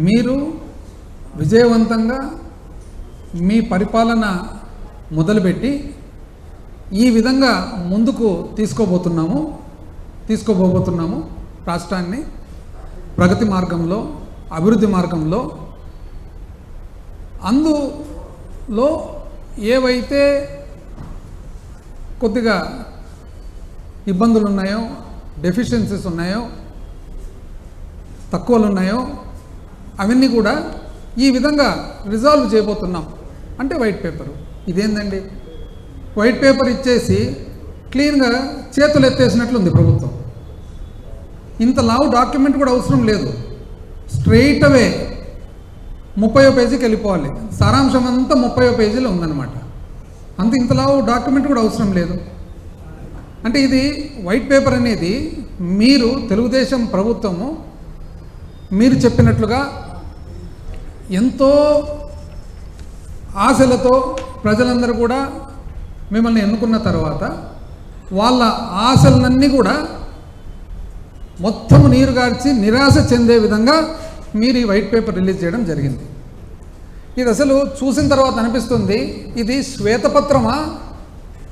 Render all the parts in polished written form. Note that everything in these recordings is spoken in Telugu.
మీరు విజయవంతంగా మీ పరిపాలన మొదలుపెట్టి ఈ విధంగా ముందుకు తీసుకోబోతున్నాము రాష్ట్రాన్ని ప్రగతి మార్గంలో, అభివృద్ధి మార్గంలో. అందులో ఏవైతే కొద్దిగా ఇబ్బందులు ఉన్నాయో, డెఫిషియన్సీస్ ఉన్నాయో, తక్కువలు ఉన్నాయో అవన్నీ కూడా ఈ విధంగా రిజాల్వ్ చేయబోతున్నాం. అంటే వైట్ పేపరు ఇదేందండి, వైట్ పేపర్ ఇచ్చేసి క్లీన్గా చేతులు ఎత్తేసినట్లుంది ప్రభుత్వం. ఇంత లావు డాక్యుమెంట్ కూడా అవసరం లేదు, స్ట్రెయిట్ అవే 30వ పేజీకి వెళ్ళిపోవాలి. సారాంశం అంతా 30వ పేజీలో ఉందన్నమాట. ఇంత లావు డాక్యుమెంట్ కూడా అవసరం లేదు. అంటే ఇది వైట్ పేపర్ అనేది మీరు తెలుగుదేశం ప్రభుత్వము మీరు చెప్పినట్లుగా ఎంతో ఆశలతో ప్రజలందరూ కూడా మిమ్మల్ని ఎన్నుకున్న తర్వాత వాళ్ళ ఆశలన్నీ కూడా మొత్తం నీరుగార్చి నిరాశ చెందే విధంగా మీరు ఈ వైట్ పేపర్ రిలీజ్ చేయడం జరిగింది. ఇది అసలు చూసిన తర్వాత అనిపిస్తుంది, ఇది శ్వేతపత్రమా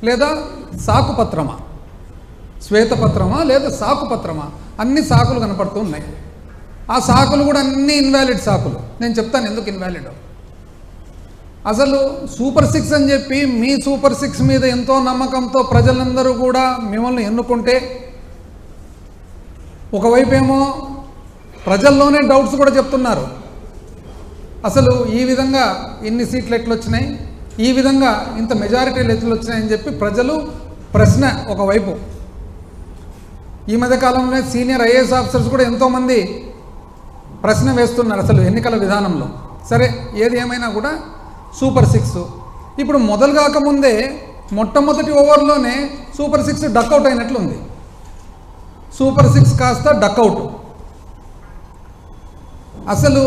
లేదా సాకుపత్రమా? శ్వేతపత్రమా లేదా సాకుపత్రమా? అన్ని సాకులు కనపడుతూ ఉన్నాయి. ఆ సాకులు కూడా అన్ని ఇన్వాలిడ్ సాకులు. నేను చెప్తాను ఎందుకు ఇన్వాలిడ్. అసలు సూపర్ 6 అని చెప్పి మీ సూపర్ 6 మీద ఎంతో నమ్మకంతో ప్రజలందరూ కూడా మిమ్మల్ని ఎన్నుకుంటే, ఒకవైపేమో ప్రజల్లోనే డౌట్స్ కూడా చెప్తున్నారు. అసలు ఈ విధంగా ఇన్ని సీట్లు ఎట్లొచ్చినాయి, ఈ విధంగా ఇంత మెజారిటీలు ఎట్లొచ్చినాయని చెప్పి ప్రజలు ప్రశ్న ఒకవైపు. ఈ మధ్యకాలంలో సీనియర్ ఐఏఎస్ ఆఫీసర్స్ కూడా ఎంతోమంది ప్రశ్న వేస్తున్నారు అసలు ఎన్నికల విధానంలో. సరే, ఏది ఏమైనా కూడా సూపర్ 6 ఇప్పుడు మొదలు కాకముందే మొట్టమొదటి ఓవర్లోనే సూపర్ 6 డక్అవుట్ అయినట్లుంది. సూపర్ 6 కాస్త డక్అవుట్. అసలు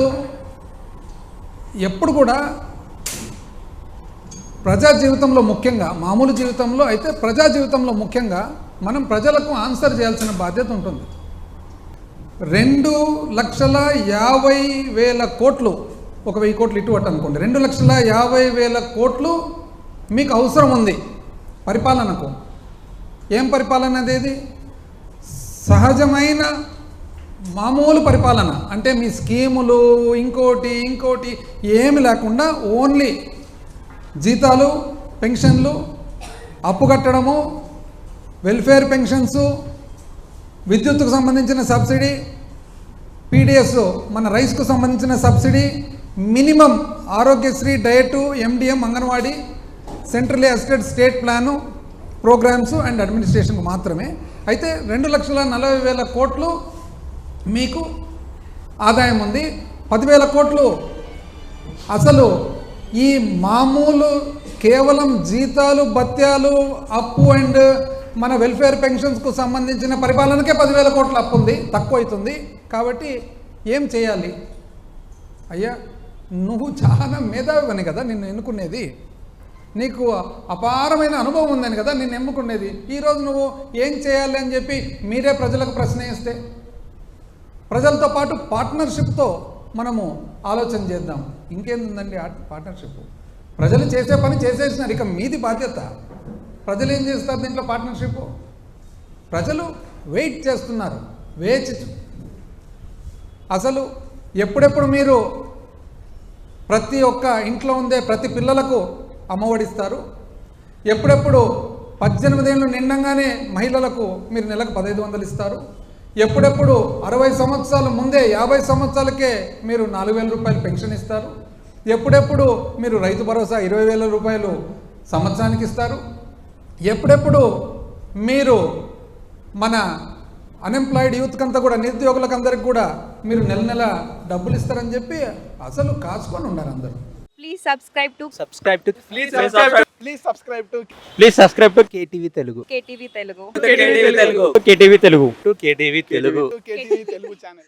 ఎప్పుడు కూడా ప్రజా జీవితంలో ముఖ్యంగా, మామూలు జీవితంలో అయితే ప్రజా జీవితంలో ముఖ్యంగా మనం ప్రజలకు ఆన్సర్ చేయాల్సిన బాధ్యత ఉంటుంది. 2,50,000 కోట్లు, ఒక 1000 కోట్లు ఇటు అటు అనుకోండి, 2,50,000 కోట్లు మీకు అవసరం ఉంది పరిపాలనకు. ఏం పరిపాలన అనేది? సహజమైన మామూలు పరిపాలన. అంటే మీ స్కీములు ఇంకోటి ఏమి లేకుండా ఓన్లీ జీతాలు, పెన్షన్లు, అప్పు కట్టడము, వెల్ఫేర్ పెన్షన్స్, విద్యుత్తుకు సంబంధించిన సబ్సిడీ, పీడిఎస్ మన రైస్కు సంబంధించిన subsidy, minimum Aarogyasri, diet, MDM, anganwadi, centrally assisted state plan, programmes and అడ్మినిస్ట్రేషన్కు మాత్రమే. అయితే 2,40,000 కోట్లు మీకు ఆదాయం ఉంది. 10,000 కోట్లు అసలు ఈ మామూలు కేవలం జీతాలు, భత్యాలు, అప్పు అండ్ మన వెల్ఫేర్ పెన్షన్స్కు సంబంధించిన పరిపాలనకే 10,000 కోట్ల అప్పు ఉంది, తక్కువ అవుతుంది. కాబట్టి ఏం చేయాలి? అయ్యా, నువ్వు చాలా మేధావివని కదా నిన్ను ఎన్నుకునేది, నీకు అపారమైన అనుభవం ఉందని కదా నిన్ను ఎన్నుకునేది. ఈరోజు నువ్వు ఏం చేయాలి అని చెప్పి మీరే ప్రజలకు ప్రశ్న వేస్తే, ప్రజలతో పాటు పార్ట్నర్షిప్తో మనము ఆలోచన చేద్దాం. ఇంకేందండి పార్ట్నర్షిప్? ప్రజలు చేసే పని చేసేసినారు, ఇక మీది బాధ్యత. ప్రజలు ఏం చేస్తారు దీంట్లో? పార్ట్నర్షిప్. ప్రజలు వెయిట్ చేస్తున్నారు, వేచి. అసలు ఎప్పుడెప్పుడు మీరు ప్రతి ఒక్క ఇంట్లో ఉండే ప్రతి పిల్లలకు అమ్మఒడిస్తారు, ఎప్పుడెప్పుడు 18 ఏళ్ళు నిండంగానే మహిళలకు మీరు నెలకు 1,500 ఇస్తారు, ఎప్పుడెప్పుడు 60 సంవత్సరాల ముందే 50 సంవత్సరాలకే మీరు 4,000 రూపాయలు పెన్షన్ ఇస్తారు, ఎప్పుడెప్పుడు మీరు రైతు భరోసా 20,000 రూపాయలు సంవత్సరానికి ఇస్తారు, ఎప్పుడెప్పుడు మీరు మన అన్ఎంప్లాయిడ్ యూత్కి అంతా కూడా, నిరుద్యోగులకు అందరికి కూడా మీరు నెల నెల డబ్బులు ఇస్తారని చెప్పి అసలు కాచుకొని ఉన్నారు అందరూ. Please subscribe to KTV Telugu. KTV Telugu. KTV Telugu channel.